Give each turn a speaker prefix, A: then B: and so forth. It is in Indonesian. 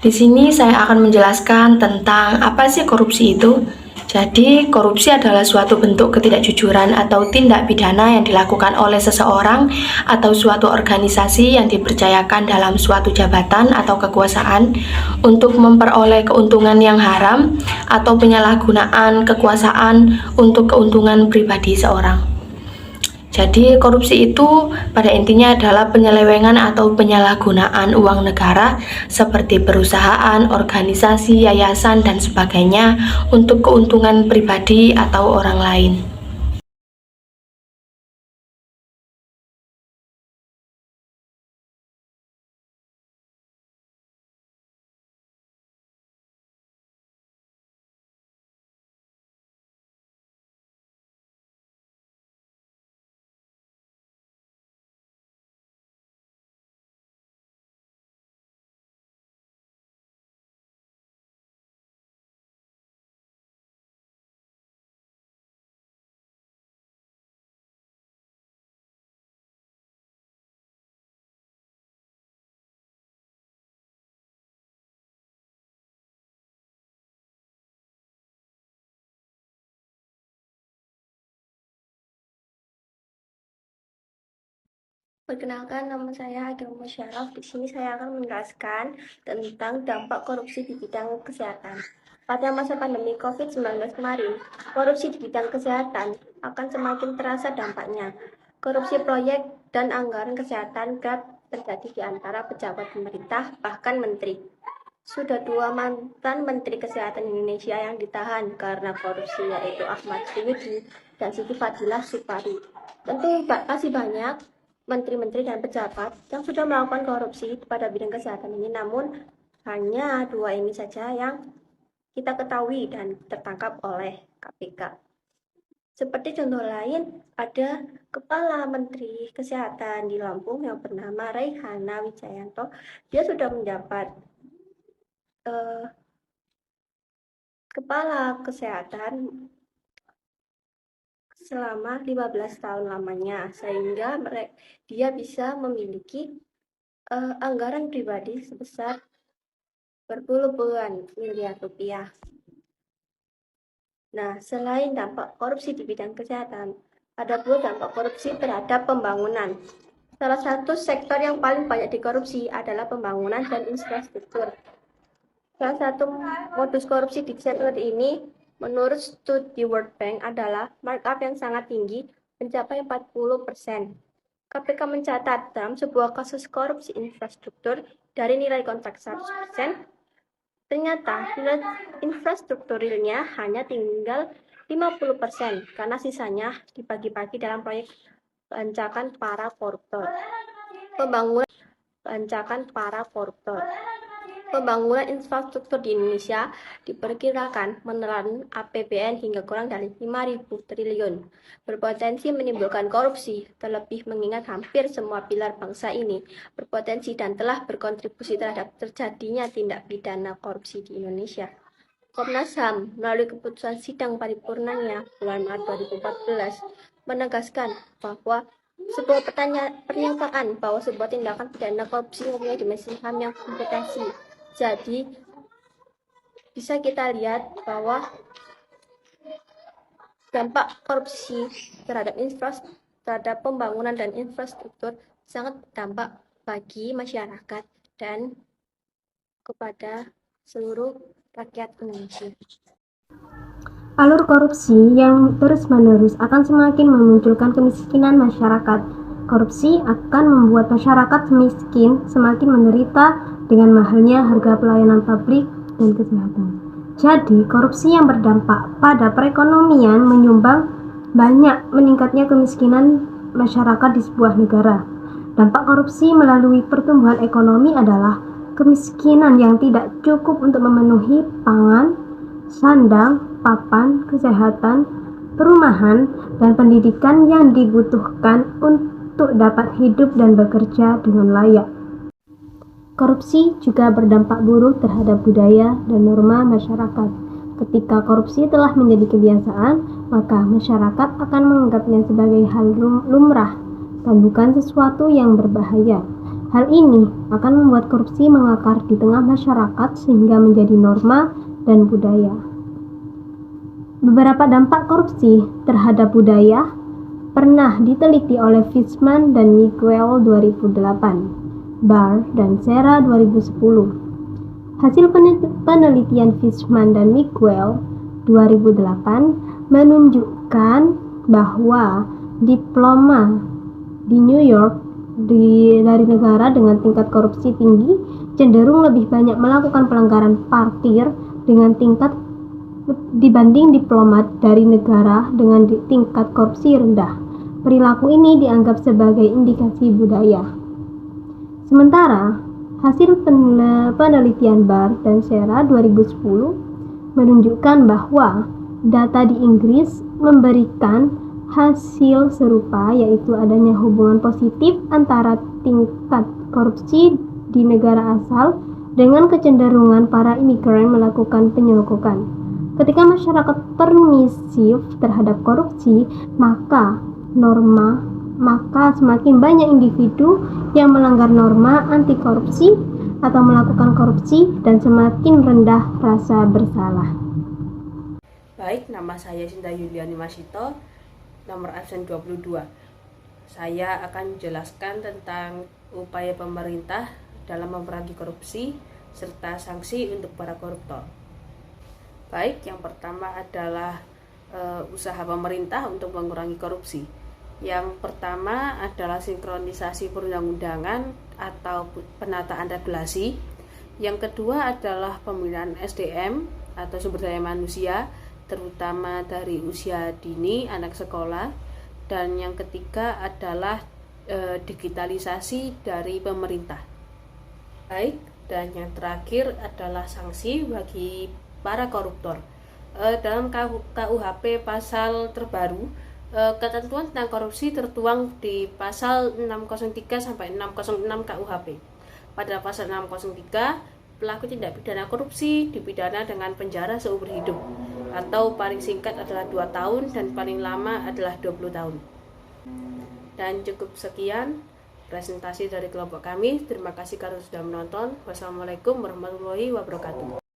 A: Di sini saya akan menjelaskan tentang apa sih korupsi itu. Jadi, korupsi adalah suatu bentuk ketidakjujuran atau tindak pidana yang dilakukan oleh seseorang atau suatu organisasi yang dipercayakan dalam suatu jabatan atau kekuasaan untuk memperoleh keuntungan yang haram atau penyalahgunaan kekuasaan untuk keuntungan pribadi seorang. Jadi korupsi itu pada intinya adalah penyelewengan atau penyalahgunaan uang negara seperti perusahaan, organisasi, yayasan, dan sebagainya untuk keuntungan pribadi atau orang lain.
B: Perkenalkan, nama saya Agil Musyaraf. Di sini saya akan menjelaskan tentang dampak korupsi di bidang kesehatan. Pada masa pandemi COVID-19 kemarin, korupsi di bidang kesehatan akan semakin terasa dampaknya. Korupsi proyek dan anggaran kesehatan kerap terjadi di antara pejabat pemerintah, bahkan menteri. Sudah 2 mantan Menteri Kesehatan Indonesia yang ditahan karena korupsi, yaitu Ahmad Suyudi dan Siti Fadilah Supari. Tentu masih banyak menteri-menteri dan pejabat yang sudah melakukan korupsi pada bidang kesehatan ini, namun hanya 2 ini saja yang kita ketahui dan tertangkap oleh KPK. Seperti contoh lain, ada Kepala Menteri Kesehatan di Lampung yang bernama Reihana Wijayanto. Dia sudah menjabat Kepala Kesehatan selama 15 tahun lamanya, sehingga dia bisa memiliki anggaran pribadi sebesar berpuluh-puluhan miliar rupiah. Nah, selain dampak korupsi di bidang kesehatan, ada pula dampak korupsi terhadap pembangunan. Salah satu sektor yang paling banyak dikorupsi adalah pembangunan dan infrastruktur. Salah satu modus korupsi di sektor ini, menurut studi World Bank, adalah markup yang sangat tinggi, mencapai 40%. KPK mencatat dalam sebuah kasus korupsi infrastruktur dari nilai kontrak 100%, ternyata nilai infrastruktur realnya hanya tinggal 50% karena sisanya dibagi-bagi dalam proyek lancakan para koruptor. Pembangunan infrastruktur di Indonesia diperkirakan menelan APBN hingga kurang dari 5.000 triliun, berpotensi menimbulkan korupsi, terlebih mengingat hampir semua pilar bangsa ini berpotensi dan telah berkontribusi terhadap terjadinya tindak pidana korupsi di Indonesia. Komnas HAM melalui keputusan sidang paripurnanya bulan Maret 2014 menegaskan bahwa sebuah pernyataan bahwa sebuah tindakan pidana korupsi mempunyai dimensi HAM yang kompetensi. Jadi bisa kita lihat bahwa dampak korupsi terhadap pembangunan dan infrastruktur sangat berdampak bagi masyarakat dan kepada seluruh rakyat Indonesia.
C: Alur korupsi yang terus-menerus akan semakin memunculkan kemiskinan masyarakat. Korupsi akan membuat masyarakat miskin semakin menderita dengan mahalnya harga pelayanan publik dan kesehatan. Jadi, korupsi yang berdampak pada perekonomian menyumbang banyak meningkatnya kemiskinan masyarakat di sebuah negara. Dampak korupsi melalui pertumbuhan ekonomi adalah kemiskinan yang tidak cukup untuk memenuhi pangan, sandang, papan, kesehatan, perumahan, dan pendidikan yang dibutuhkan untuk dapat hidup dan bekerja dengan layak. Korupsi juga berdampak buruk terhadap budaya dan norma masyarakat. Ketika korupsi telah menjadi kebiasaan, maka masyarakat akan menganggapnya sebagai hal lumrah dan bukan sesuatu yang berbahaya. Hal ini akan membuat korupsi mengakar di tengah masyarakat sehingga menjadi norma dan budaya. Beberapa dampak korupsi terhadap budaya pernah diteliti oleh Fishman dan Miguel 2008, Barr dan Serra 2010. Hasil penelitian Fishman dan Miguel 2008 menunjukkan bahwa diploma di New York dari negara dengan tingkat korupsi tinggi cenderung lebih banyak melakukan pelanggaran parkir dengan tingkat dibanding diplomat dari negara dengan tingkat korupsi rendah. Perilaku ini dianggap sebagai indikasi budaya. Sementara, hasil penelitian Barr dan Serra 2010 menunjukkan bahwa data di Inggris memberikan hasil serupa, yaitu adanya hubungan positif antara tingkat korupsi di negara asal dengan kecenderungan para imigran melakukan penyelogokan. Ketika masyarakat permisif terhadap korupsi, maka semakin banyak individu yang melanggar norma anti korupsi atau melakukan korupsi dan semakin rendah rasa bersalah.
D: Baik, nama saya Sinta Yuliani Masito, nomor absen 22. Saya akan menjelaskan tentang upaya pemerintah dalam memerangi korupsi serta sanksi untuk para koruptor. Baik, yang pertama adalah usaha pemerintah untuk mengurangi korupsi. Yang pertama adalah sinkronisasi perundang-undangan atau penataan regulasi. Yang kedua adalah pembinaan SDM atau sumber daya manusia, terutama dari usia dini anak sekolah. Dan yang ketiga adalah digitalisasi dari pemerintah. Baik, dan yang terakhir adalah sanksi bagi para koruptor. Dalam KUHP pasal terbaru, ketentuan tentang korupsi tertuang di pasal 603 sampai 606 KUHP. Pada pasal 603, pelaku tindak pidana korupsi dipidana dengan penjara seumur hidup, atau paling singkat adalah 2 tahun dan paling lama adalah 20 tahun. Dan cukup sekian presentasi dari kelompok kami. Terima kasih karena sudah menonton. Wassalamualaikum warahmatullahi wabarakatuh.